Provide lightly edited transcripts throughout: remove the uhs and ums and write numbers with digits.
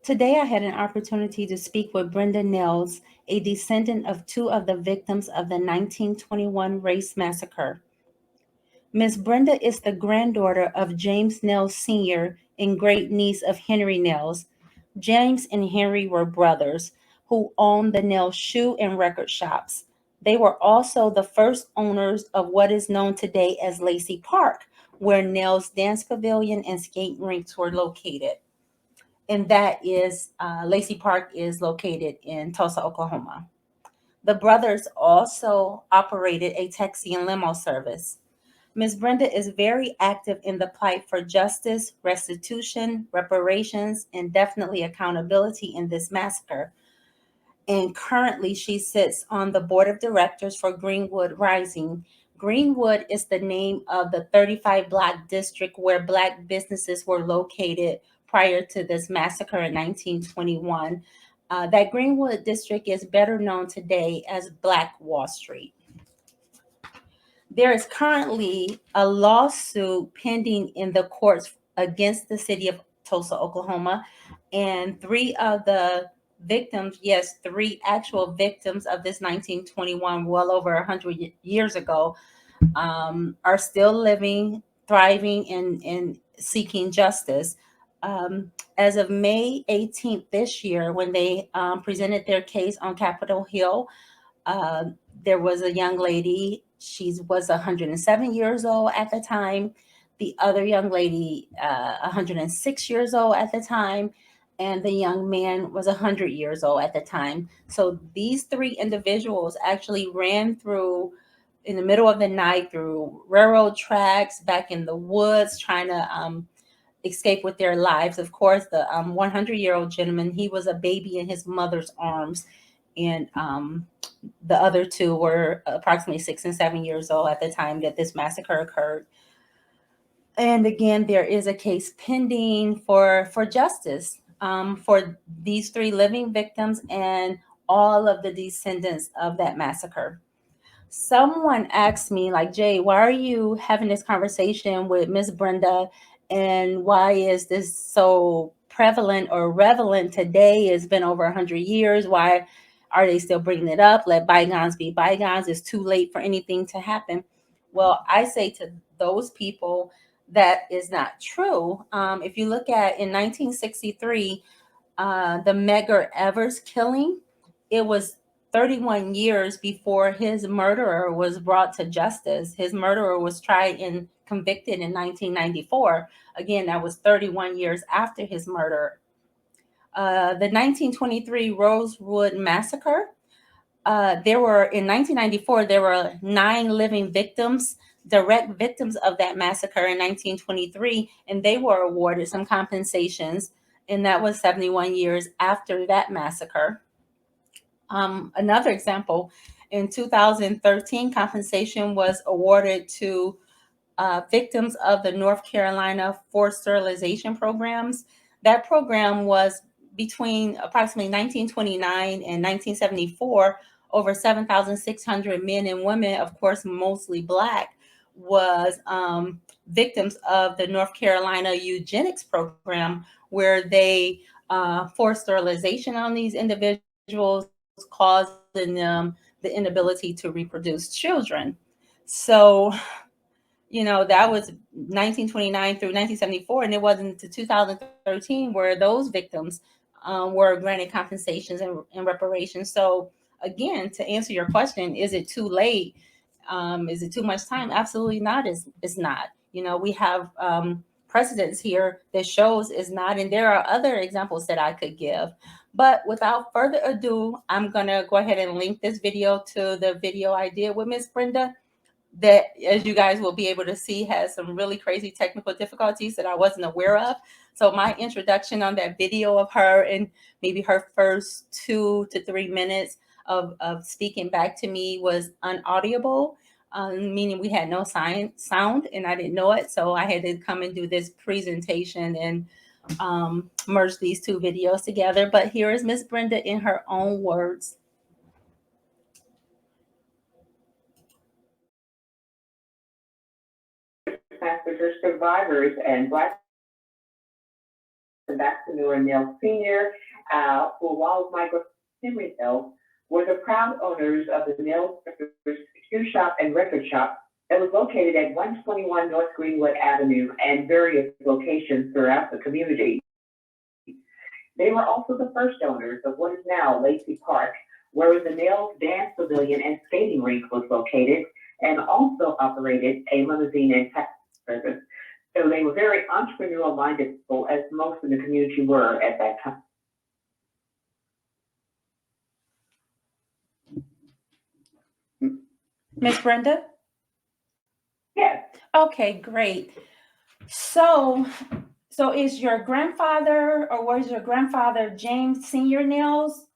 Today, I had an opportunity to speak with Brenda Nels, a descendant of two of the victims of the 1921 Race Massacre. Miss Brenda is the granddaughter of James Nels Sr. and great niece of Henry Nels. James and Henry were brothers who owned the Nels shoe and record shops. They were also the first owners of what is known today as Lacey Park, where Nels Dance Pavilion and skate rinks were located. And that is Lacey Park is located in Tulsa, Oklahoma. The brothers also operated a taxi and limo service. Ms. Brenda is very active in the plight for justice, restitution, reparations, and definitely accountability in this massacre. And currently, she sits on the board of directors for Greenwood Rising. Greenwood is the name of the 35 block district where Black businesses were located prior to this massacre in 1921. That Greenwood district is better known today as Black Wallstreet. There is currently a lawsuit pending in the courts against the city of Tulsa, Oklahoma, and three of the victims, yes, three actual victims of this 1921, well over 100 years ago, are still living, thriving, and seeking justice. As of May 18th this year, when they presented their case on Capitol Hill, uh, there was a young lady. She was 107 years old at the time. The other young lady, 106 years old at the time, and the young man was 100 years old at the time. So these three individuals actually ran through in the middle of the night through railroad tracks, back in the woods, trying to escape with their lives. Of course, the 100-year-old gentleman, he was a baby in his mother's arms, and the other two were approximately 6 and 7 years old at the time that this massacre occurred. And again, there is a case pending for justice for these three living victims and all of the descendants of that massacre. Someone asked me, like, Jay, why are you having this conversation with Miss Brenda, and why is this so prevalent or relevant today? It's been over 100 years. Why are they still bringing it up? Let bygones be bygones. It's too late for anything to happen. Well, I say to those people that is not true. If you look at in 1963, the Medgar Evers killing, it was 31 years before his murderer was brought to justice. His murderer was tried and convicted in 1994. Again, that was 31 years after his murder. The 1923 Rosewood Massacre, there were, in 1994, there were 9 living victims, direct victims of that massacre in 1923, and they were awarded some compensations, and that was 71 years after that massacre. Another example, in 2013, compensation was awarded to victims of the North Carolina forced sterilization programs. That program was between approximately 1929 and 1974. Over 7,600 men and women, of course, mostly Black, was victims of the North Carolina eugenics program, where they forced sterilization on these individuals, causing them the inability to reproduce children. So that was 1929 through 1974, and it wasn't until 2013 where those victims were granted compensations and reparations. So, again, to answer your question, is it too late? Is it too much time? Absolutely not. It's not. We have precedents here that shows it's not, and there are other examples that I could give. But without further ado, I'm going to go ahead and link this video to the video I did with Miss Brenda, that, as you guys will be able to see, has some really crazy technical difficulties that I wasn't aware of. So my introduction on that video of her and maybe her first 2 to 3 minutes of speaking back to me was unaudible, meaning we had no sound, and I didn't know it. So I had to come and do this presentation and merge these two videos together. But here is Miss Brenda in her own words. Passengers, survivors, and Black Ambassador Nell Sr., who, while my Henry Nell, were the proud owners of the Nell shoe shop and record shop that was located at 121 North Greenwood Avenue and various locations throughout the community. They were also the first owners of what is now Lacey Park, where the Nell's dance pavilion and skating rink was located, and also operated a limousine and taxi service. So they were very entrepreneurial minded people, as most of the community were at that time. Miss Brenda? Yes. Okay, great. So is your grandfather, or was your grandfather James Senior Nels?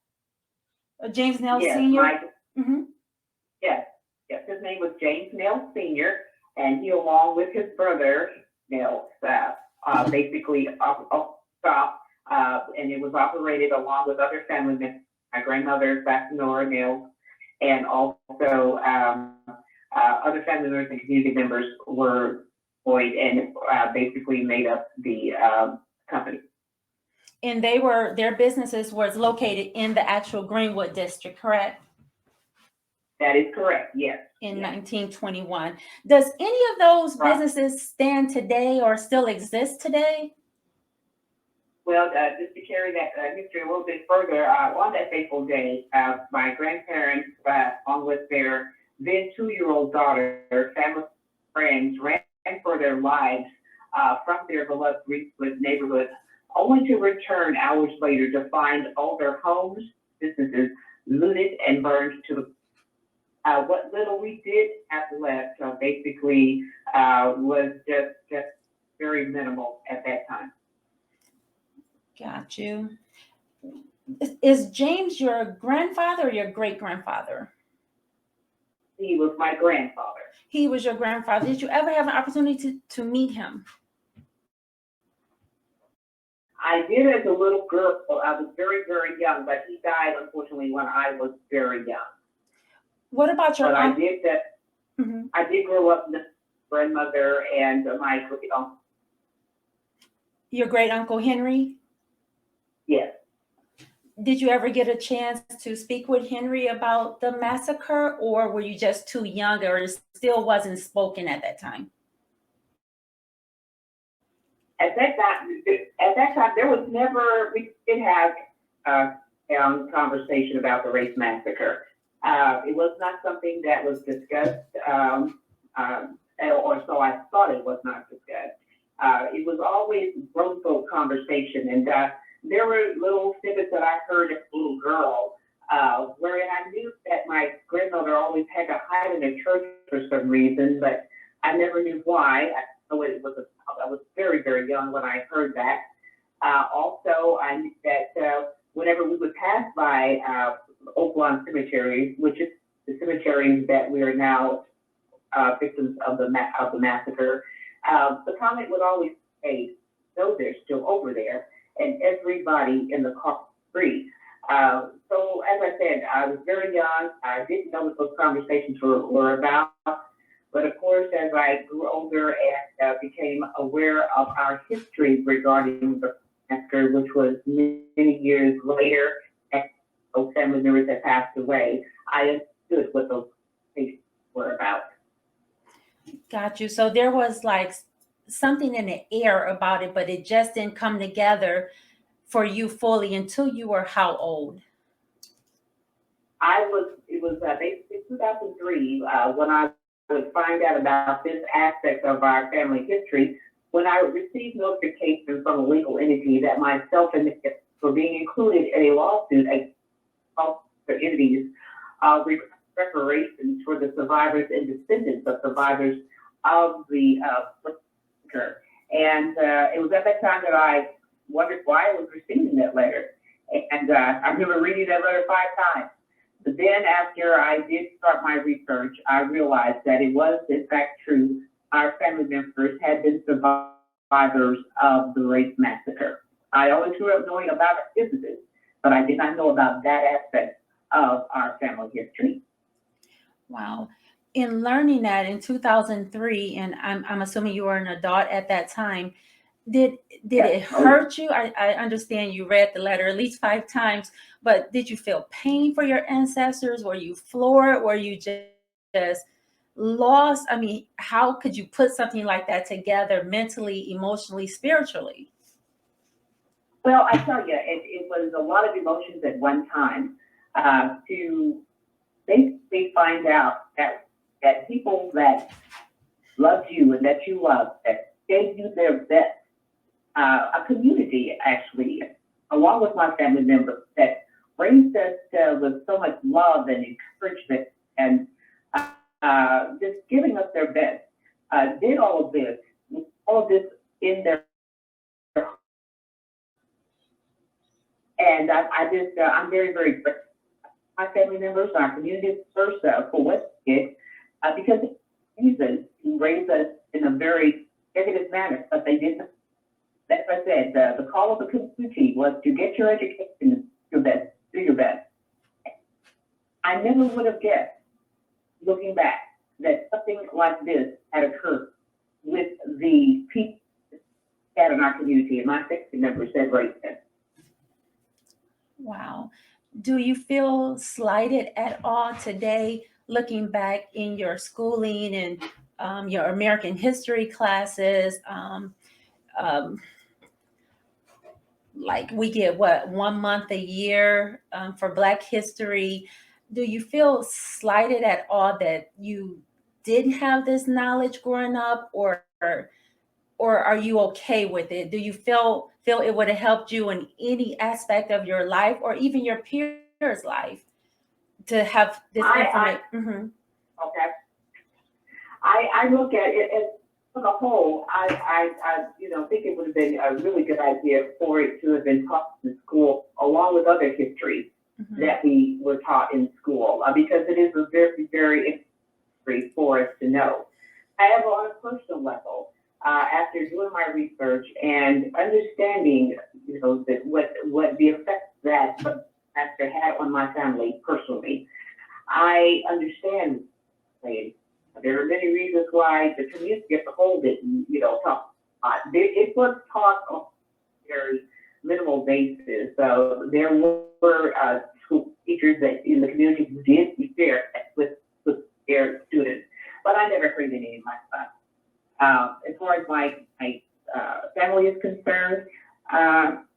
James Nels Yes, Senior? Yes, his name was James Nels Sr., and he, along with his brother, Nels, basically stopped, and it was operated along with other family members. My grandmother, Nora Nels, and also other family members and community members were employed and basically made up the company. And their businesses was located in the actual Greenwood district, correct? That is correct, yes. In 1921. Does any of those businesses stand today or still exist today? Well, just to carry that history a little bit further, on that fateful day, my grandparents, along with their then 2-year-old daughter, family friends, ran for their lives from their beloved Greenwood neighborhood, only to return hours later to find all their homes, businesses looted and burned to the what little we did have left basically was just very minimal at that time. Got you. Is James your grandfather or your great-grandfather? He was my grandfather. He was your grandfather. Did you ever have an opportunity to meet him? I did as a little girl. I was very, very young, but he died, unfortunately, when I was very young. What about your uncle? I did grow up with grandmother and my great uncle. Your great uncle Henry? Yes. Did you ever get a chance to speak with Henry about the massacre, or were you just too young, or it still wasn't spoken at that time? At that time, there was never, we did have a conversation about the race massacre. It was not something that was discussed, or so I thought it was not discussed. It was always grown folk conversation, and there were little snippets that I heard as a little girl, wherein I knew that my grandmother always had to hide in a church for some reason, but I never knew why. I was very, very young when I heard that. Also, I knew that whenever we would pass by Oak Lawn Cemetery, which is the cemetery that we are now victims of the massacre, the comment would always say, "No, they're still over there," and everybody in the car free. So as I said, I was very young. I didn't know what those conversations were about. But of course, as I grew older and became aware of our history regarding the massacre, which was many years later, and those family members had passed away, I understood what those cases were about. Got you. So there was like something in the air about it, but it just didn't come together for you fully until you were how old? It was basically 2003 when I would find out about this aspect of our family history, when I received notification from a legal entity that myself and were being included in a lawsuit against the entities reparations for the survivors and descendants of survivors of the massacre. And it was at that time that I wondered why I was receiving that letter. And I remember reading that letter 5 times. But then after I did start my research, I realized that it was in fact true. Our family members had been survivors of the race massacre. I always grew up knowing about our businesses, but I did not know about that aspect of our family history. Wow. In learning that in 2003, and I'm assuming you were an adult at that time, Did Yes. it hurt you? I understand you read the letter at least 5 times, but did you feel pain for your ancestors? Were you floored? Were you just lost? I mean, how could you put something like that together mentally, emotionally, spiritually? Well, I tell you, it was a lot of emotions at one time to basically find out that people that loved you and that you loved, that gave you their best, a community actually, along with my family members, that raised us with so much love and encouragement and just giving us their best, did all of this in their, and I'm very, very grateful to my family members, our community first for what they did, because reason to raise us in a very negative manner, but they didn't. As I said, the call of the community was to get your education, your best, do your best. I never would have guessed, looking back, that something like this had occurred with the people that in our community and my family members that raised us. Wow. Do you feel slighted at all today, looking back in your schooling and your American history classes? Um, like we get what, 1 month a year for Black history. Do you feel slighted at all that you didn't have this knowledge growing up, or are you okay with it? Do you feel it would have helped you in any aspect of your life or even your peers' life to have this information? Okay. I look at it as a whole. Think it would have been a really good idea for it to have been taught in school along with other histories that we were taught in school, because it is a very, very interesting for us to know. However, on a personal level, after doing my research and understanding, that what the effect that Pastor had on my family personally, I understand. There are many reasons why the community as a whole didn't, talk. It was taught on a very minimal basis. So there were school teachers that in the community who did share with their students, but I never heard any of my son. As far as my family is concerned,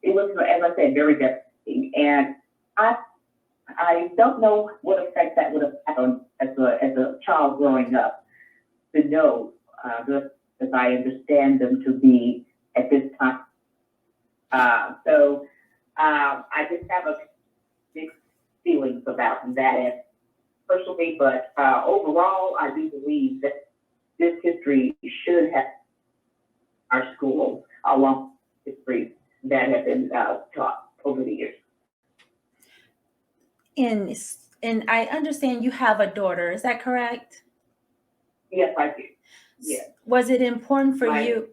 it was, as I said, very devastating, and I don't know what effect that would have had on as a child growing up to know, just as I understand them to be at this time. I just have a mixed feelings about that personally, but overall, I do believe that this history should have our schools along history that have been taught over the years. And and I understand you have a daughter. Is that correct? Yes, I do. Yes. Was it important for you?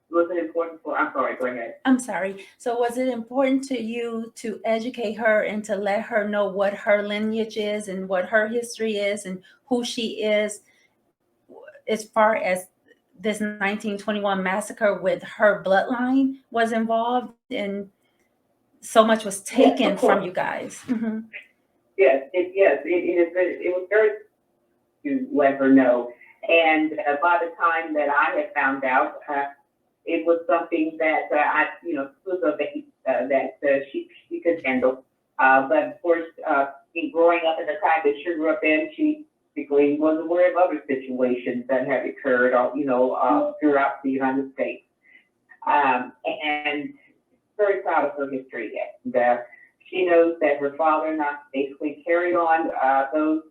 Was it important for? I'm sorry. Go ahead. I'm sorry. So was it important to you to educate her and to let her know what her lineage is and what her history is and who she is, as far as this 1921 massacre with her bloodline was involved and so much was taken from you guys? Yes, it was very to let her know. And by the time that I had found out, it was something that was a baby that she could handle. But of course, growing up in the time that she grew up in, she basically was aware of other situations that had occurred, throughout the United States. And very proud of her history. And she knows that her father and I basically carried on those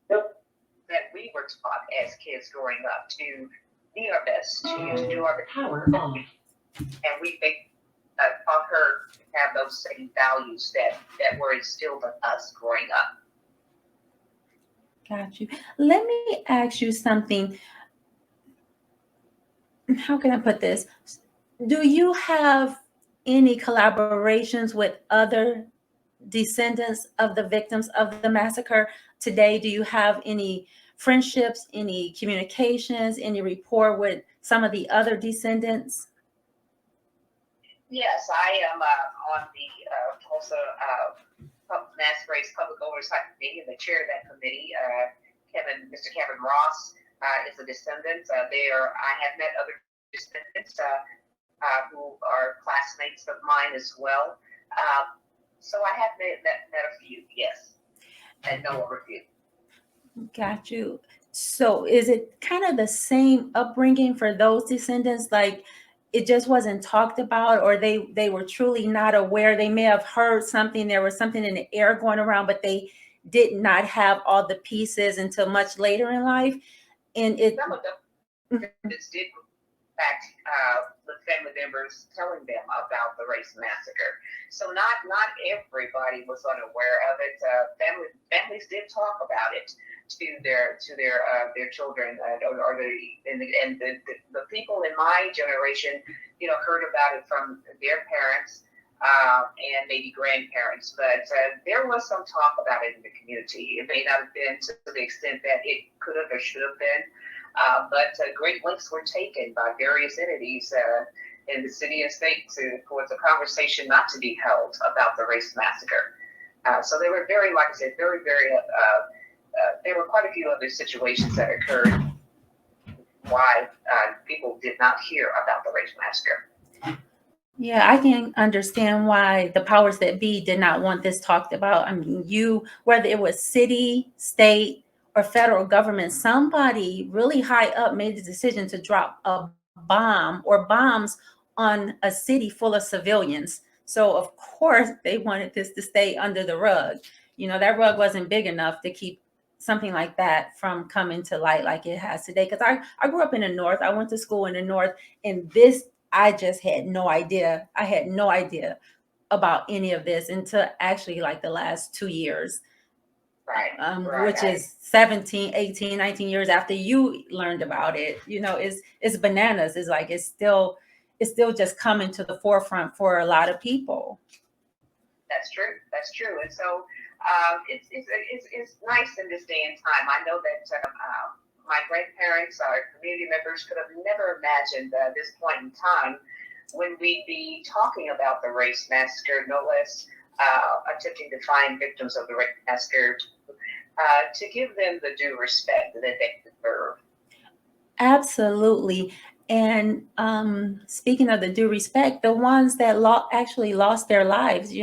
that we were taught as kids growing up to be our best, to do our power off. And we taught her to have those same values that were instilled in us growing up. Got you. Let me ask you something. How can I put this? Do you have any collaborations with other descendants of the victims of the massacre today? Do you have any friendships, any communications, any rapport with some of the other descendants? Yes, I am on the Tulsa Mass Race Public Oversight Committee, and the chair of that committee. Mr. Kevin Ross is a descendant. I have met other descendants who are classmates of mine as well. So I have met a few, yes, and know of a few. Got you. So is it kind of the same upbringing for those descendants? Like it just wasn't talked about, or they were truly not aware. They may have heard something, there was something in the air going around, but they did not have all the pieces until much later in life. And some of them did fact, with family members telling them about the race massacre. So not everybody was unaware of it. Families did talk about it to their children, the people in my generation, heard about it from their parents and maybe grandparents. But there was some talk about it in the community. It may not have been to the extent that it could have or should have been. But great lengths were taken by various entities in the city and state for the conversation not to be held about the race massacre. So they were very, like I said, very, very, there were quite a few other situations that occurred why people did not hear about the race massacre. Yeah, I can understand why the powers that be did not want this talked about. I mean, whether it was city, state, or federal government, somebody really high up made the decision to drop a bomb or bombs on a city full of civilians. So of course they wanted this to stay under the rug. That rug wasn't big enough to keep something like that from coming to light like it has today. Because I grew up in the North. I went to school in the North, and I just had no idea. I had no idea about any of this until actually like the last 2 years. Right. Which is 17, 18, 19 years after you learned about it. It's bananas. It's like it's still just coming to the forefront for a lot of people. That's true. And so it's nice in this day and time. I know that my grandparents, our community members, could have never imagined this point in time when we'd be talking about the race massacre, no less attempting to find victims of the race massacre, to give them the due respect that they deserve. Absolutely. And speaking of the due respect, the ones that actually lost their lives,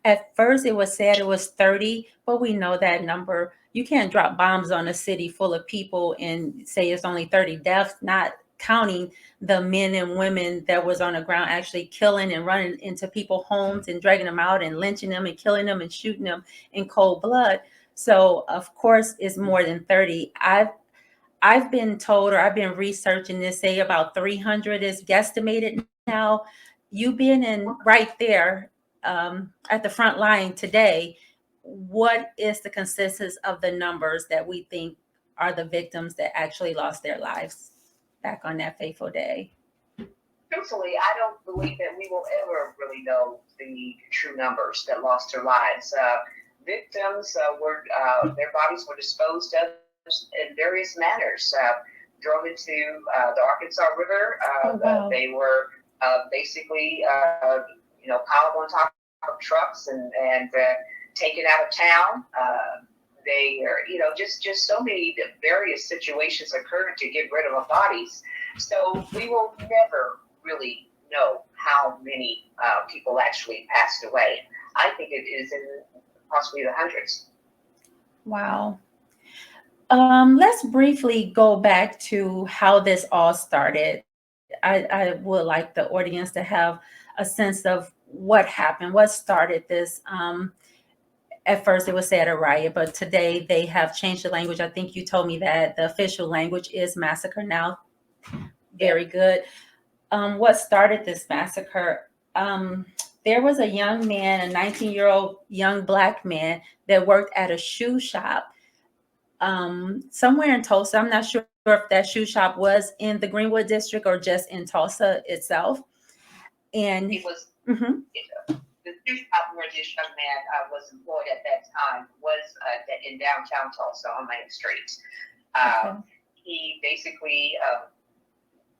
at first it was said it was 30, but we know that number. You can't drop bombs on a city full of people and say it's only 30 deaths, not counting the men and women that was on the ground actually killing and running into people's homes and dragging them out and lynching them and killing them and shooting them in cold blood. So of course it's more than 30. I've been told, or I've been researching this, say about 300 is guesstimated now. You being in right there at the front line today, what is the consensus of the numbers that we think are the victims that actually lost their lives back on that fateful day? Truthfully, I don't believe that we will ever really know the true numbers that lost their lives. Victims their bodies were disposed of in various manners, thrown into the Arkansas River. Wow. They were basically, piled on top of trucks and taken out of town. They are, just so many various situations occurred to get rid of our bodies. So we will never really know how many people actually passed away. I think it is in possibly the hundreds. Wow. Let's briefly go back to how this all started. I would like the audience to have a sense of what happened, what started this. At first it was said a riot, but today they have changed the language. I think you told me that the official language is massacre now. Very good. What started this massacre? There was a young man, a 19-year-old young Black man that worked at a shoe shop somewhere in Tulsa. I'm not sure if that shoe shop was in the Greenwood district or just in Tulsa itself. And it was the shoe shop where this young man was employed at that time was in downtown Tulsa on Main Street. Okay. He basically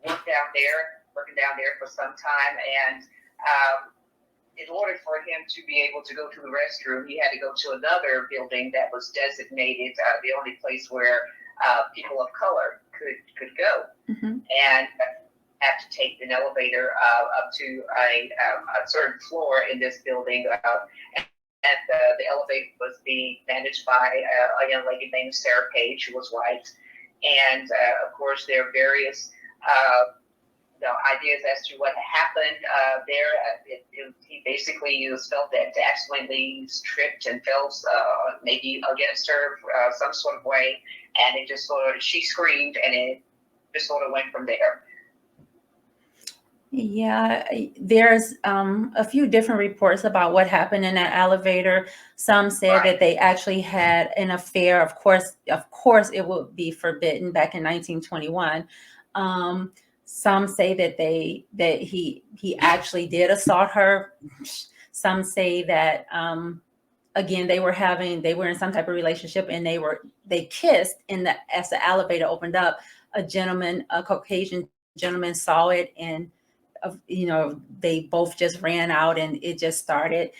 working down there for some time, and in order for him to be able to go to the restroom, he had to go to another building that was designated the only place where people of color could go, and have to take an elevator up to a certain floor in this building. And the elevator was being managed by a young lady named Sarah Page, who was white. And of course, there are various ideas as to what happened there. He basically felt that accidentally tripped and fell maybe against her some sort of way, and it just she screamed, and it just sort of went from there. Yeah, there's a few different reports about what happened in that elevator. Some said that they actually had an affair. Of course, it would be forbidden back in 1921. Some say that he actually did assault her. Some say that again they were in some type of relationship, and they kissed as the elevator opened up. A Caucasian gentleman saw it, and they both just ran out, and it just started.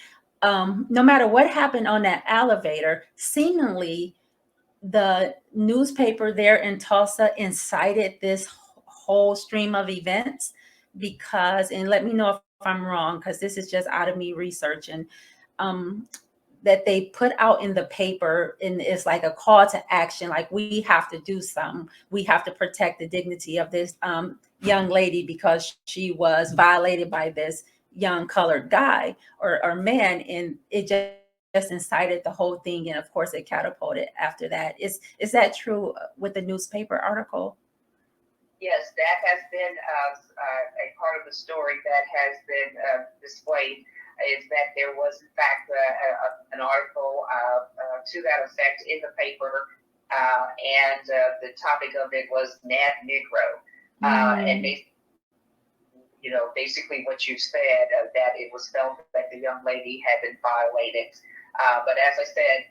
No matter what happened on that elevator, seemingly the newspaper there in Tulsa incited this whole stream of events because, and let me know if I'm wrong, because this is just out of me researching, that they put out in the paper, and it's like a call to action, like we have to do something. We have to protect the dignity of this young lady because she was violated by this young colored guy or man, and it just incited the whole thing, and of course it catapulted after that. Is that true with the newspaper article? Yes, that has been a part of the story that has been displayed, is that there was in fact an article to that effect in the paper, and the topic of it was Mad Negro. And basically what you said, that it was felt that the young lady had been violated. But as I said,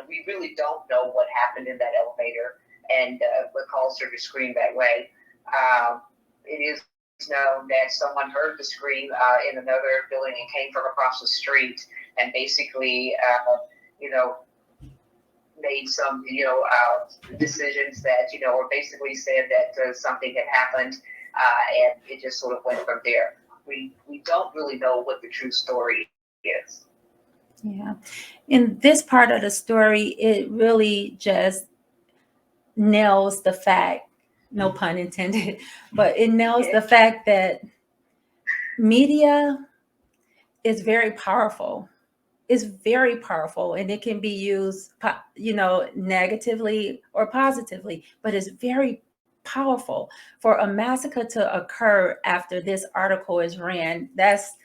we really don't know what happened in that elevator and what caused her to scream that way. It is known that someone heard the scream in another building and came from across the street, and basically, made some, decisions that, or basically said that something had happened, and it just sort of went from there. We don't really know what the true story is. Yeah. In this part of the story, it really just nails the fact, no pun intended, but it nails the fact that media is very powerful. It's very powerful, and it can be used, negatively or positively, but it's very powerful. For a massacre to occur after this article is ran, that's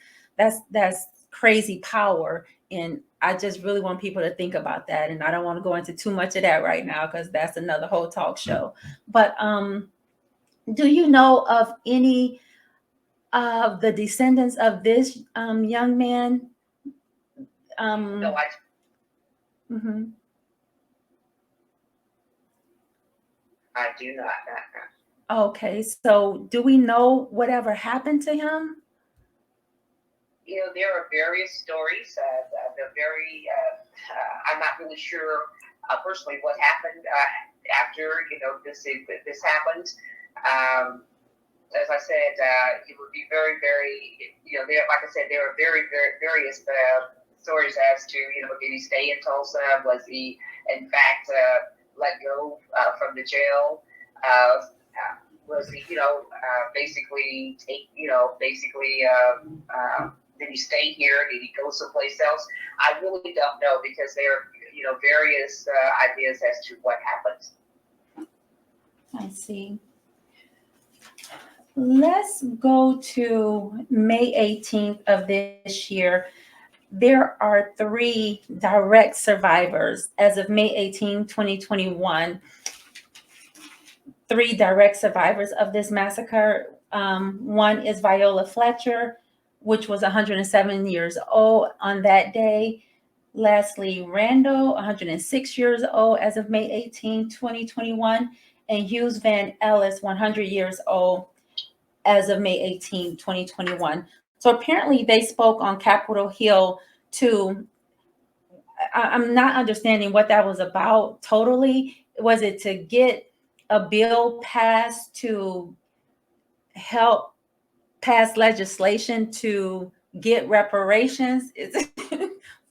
crazy power. And I just really want people to think about that. And I don't want to go into too much of that right now, because that's another whole talk show. But do you know of any of the descendants of this young man? No, I do not. Okay, so do we know whatever happened to him? There are various stories. I'm not really sure personally what happened after this happened. As I said, it would be very, very, like I said, there are very, very various stories as to, did he stay in Tulsa? Was he, in fact, let go from the jail? Was he, basically did he stay here? Did he go someplace else? I really don't know, because there are, various ideas as to what happened. I see. Let's go to May 18th of this year. There are 3 direct survivors as of May 18, 2021. 3 direct survivors of this massacre. One is Viola Fletcher, which was 107 years old on that day. Lastly, Randle, 106 years old as of May 18, 2021. and Hughes Van Ellis, 100 years old, as of May 18, 2021. So apparently they spoke on Capitol Hill to, I'm not understanding what that was about totally. Was it to get a bill passed to help pass legislation to get reparations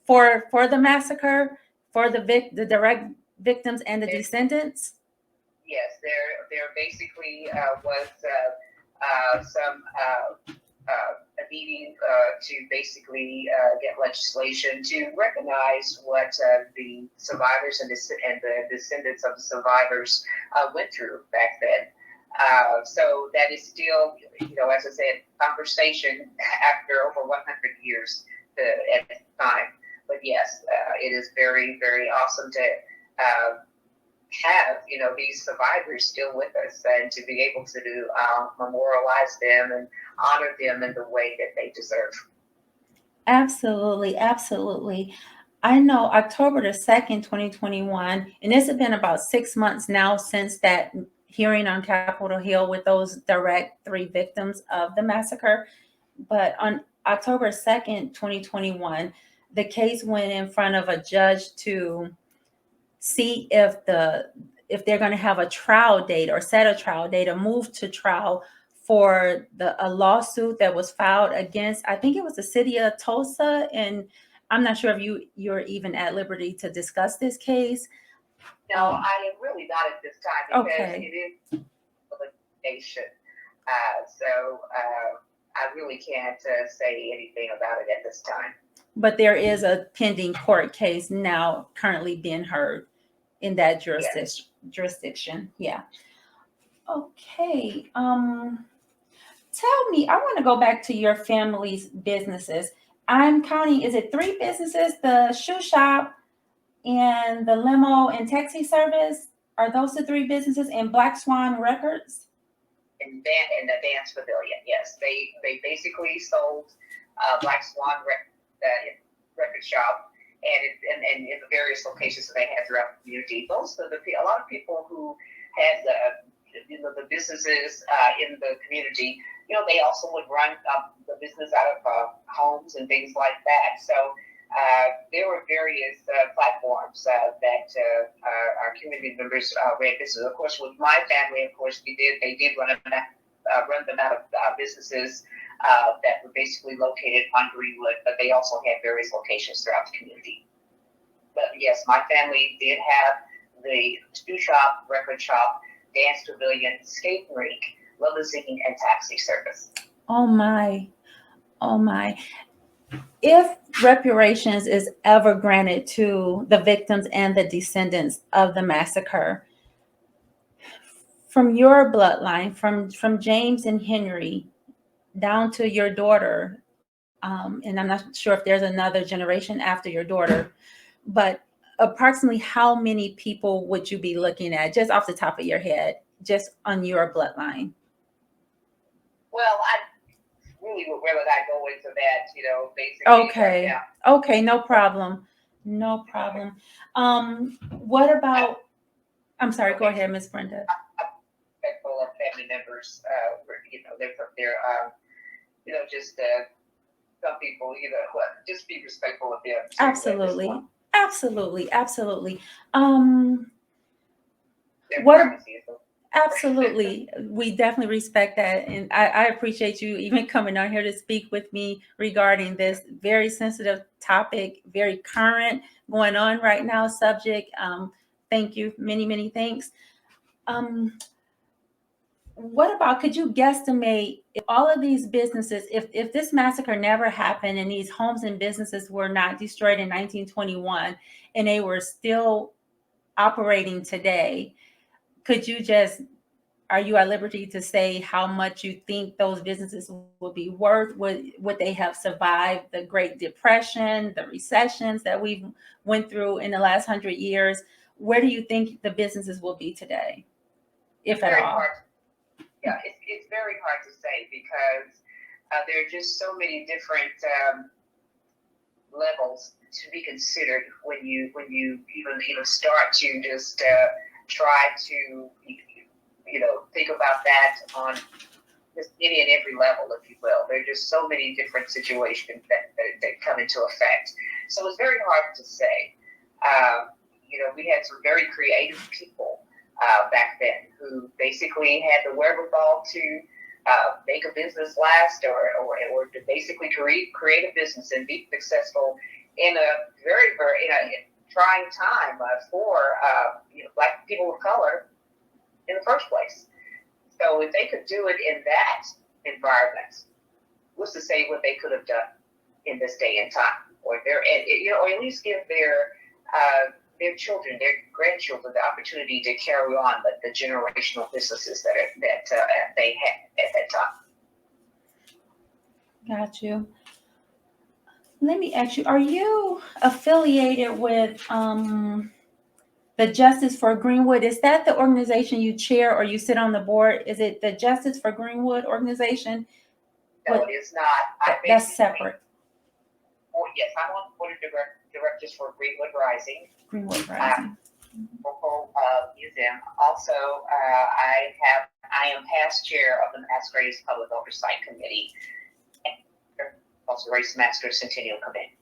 for the massacre, for the direct victims and the descendants? Yes, there basically was some a meeting to basically get legislation to recognize what the survivors and the descendants of the survivors went through back then. So that is still, as I said, conversation after over 100 years at the time. But yes, it is very, very awesome to have these survivors still with us, and to be able to memorialize them and honor them in the way that they deserve. Absolutely, absolutely. I know October the 2nd, 2021, and this has been about 6 months now since that hearing on Capitol Hill with those direct 3 victims of the massacre. But on October 2nd, 2021, the case went in front of a judge to see if they're going to have a trial date or set a trial date or move to trial for a lawsuit that was filed against, I think it was the city of Tulsa. And I'm not sure if you're even at liberty to discuss this case. No, I am really not at this time because Okay. it is litigation. So I really can't say anything about it at this time. But there is a pending court case now currently being heard in that jurisdiction. Yeah. Okay. Tell me, I want to go back to your family's businesses. I'm counting, is it 3 businesses? The shoe shop and the limo and taxi service? Are those the 3 businesses? And Black Swan Records? In the dance pavilion, yes. They basically sold Black Swan record shop and in the various locations that they had throughout the community. Those are a lot of people who had the businesses in the community. They also would run the business out of homes and things like that. So there were various platforms that our community members ran business. Of course, with my family, of course, they did run them out of businesses that were basically located on Greenwood, but they also had various locations throughout the community. But yes, my family did have the shoe shop, record shop, dance pavilion, skate rink, limousine, and taxi service. Oh my. Oh my. If reparations is ever granted to the victims and the descendants of the massacre, from your bloodline, from James and Henry down to your daughter, and I'm not sure if there's another generation after your daughter, but approximately how many people would you be looking at, just off the top of your head, just on your bloodline? Well, I really would rather not go into that, basically. Okay. Right, okay, no problem. No problem. What about, I'm sorry, go ahead, Miss Brenda. Respectful of family members, they're just some people, just be respectful of them. Absolutely. Absolutely. Absolutely. Absolutely. We definitely respect that. And I appreciate you even coming on here to speak with me regarding this very sensitive topic, very current, going on right now subject. Thank you. Many, many thanks. What about, could you guesstimate if all of these businesses, if this massacre never happened and these homes and businesses were not destroyed in 1921 and they were still operating today, are you at liberty to say how much you think those businesses would be worth? Would they have survived the Great Depression, the recessions that we've went through in the last 100 years? Where do you think the businesses will be today, if at all? Yeah, it's very hard to say because there are just so many different levels to be considered when you even start to just try to think about that on just any and every level, if you will. There are just so many different situations that come into effect. So it's very hard to say. We had some very creative people back then who basically had the wherewithal to make a business last or to basically create a business and be successful in a very, very trying time for Black people of color in the first place. So if they could do it in that environment, what's to say what they could have done in this day and time, or or at least give their children, their grandchildren, the opportunity to carry on the generational businesses that they had at that time. Got you. Let me ask you, are you affiliated with the Justice for Greenwood? Is that the organization you chair or you sit on the board? Is it the Justice for Greenwood organization? No, it is not. That's separate. Yes, I'm on the board of directors for Greenwood Rising. Greenwood Rising. Local museum. Also, I am past chair of the Masquerades Public Oversight Committee, and Tulsa Race Massacre Centennial Committee.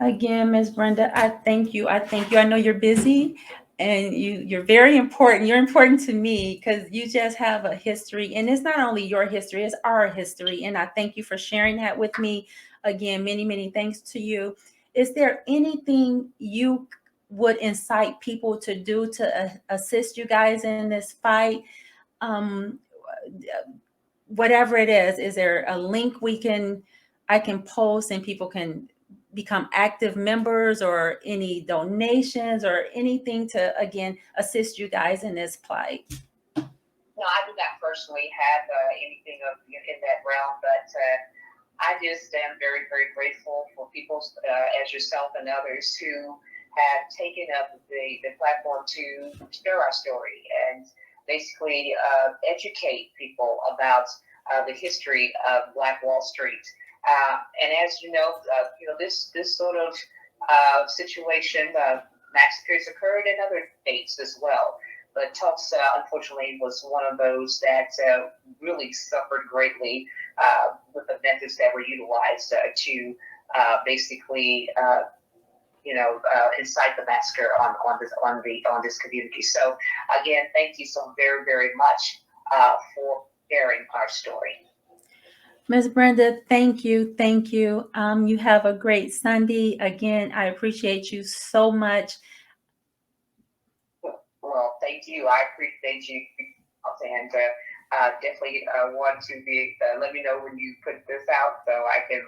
Again, Ms. Brenda, I thank you. I know you're busy and you're very important. You're important to me because you just have a history, and it's not only your history, it's our history. And I thank you for sharing that with me. Again, many, many thanks to you. Is there anything you would incite people to do to assist you guys in this fight? Whatever it is there a link I can post and people can become active members, or any donations or anything to, again, assist you guys in this plight? No, I do not personally have anything in that realm, but I just am very, very grateful for people as yourself and others who have taken up the platform to share our story and basically educate people about the history of Black Wallstreet. And as you know, this sort of situation, massacres occurred in other states as well. But Tulsa, unfortunately, was one of those that really suffered greatly with the methods that were utilized to basically, incite the massacre on this community. So again, thank you so very, very much for sharing our story. Ms. Brenda, thank you. Thank you. You have a great Sunday. Again, I appreciate you so much. Well, thank you. I appreciate you. And definitely want to be, let me know when you put this out so I can,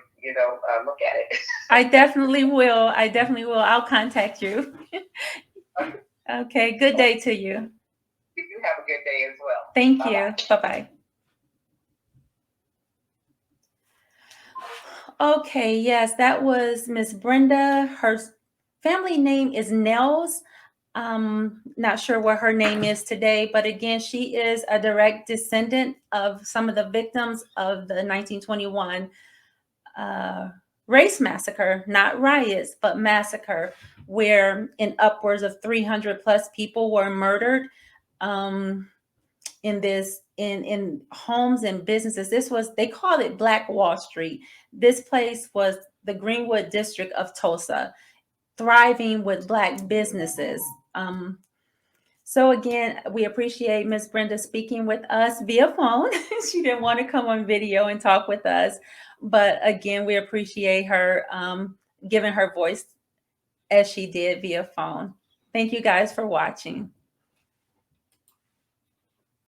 look at it. I definitely will. I'll contact you. Okay. Good day to you. You have a good day as well. Thank Bye-bye. you. Bye-bye. Okay, yes, that was Miss Brenda. Her family name is Nels. Not sure what her name is today, but again, she is a direct descendant of some of the victims of the 1921 race massacre, not riots, but massacre, where in upwards of 300 plus people were murdered in homes and businesses. They called it Black Wallstreet. This place was the Greenwood district of Tulsa, thriving with Black businesses. So again, we appreciate Ms. Brenda speaking with us via phone. She didn't want to come on video and talk with us, but again, we appreciate her giving her voice as she did via phone. Thank you guys for watching.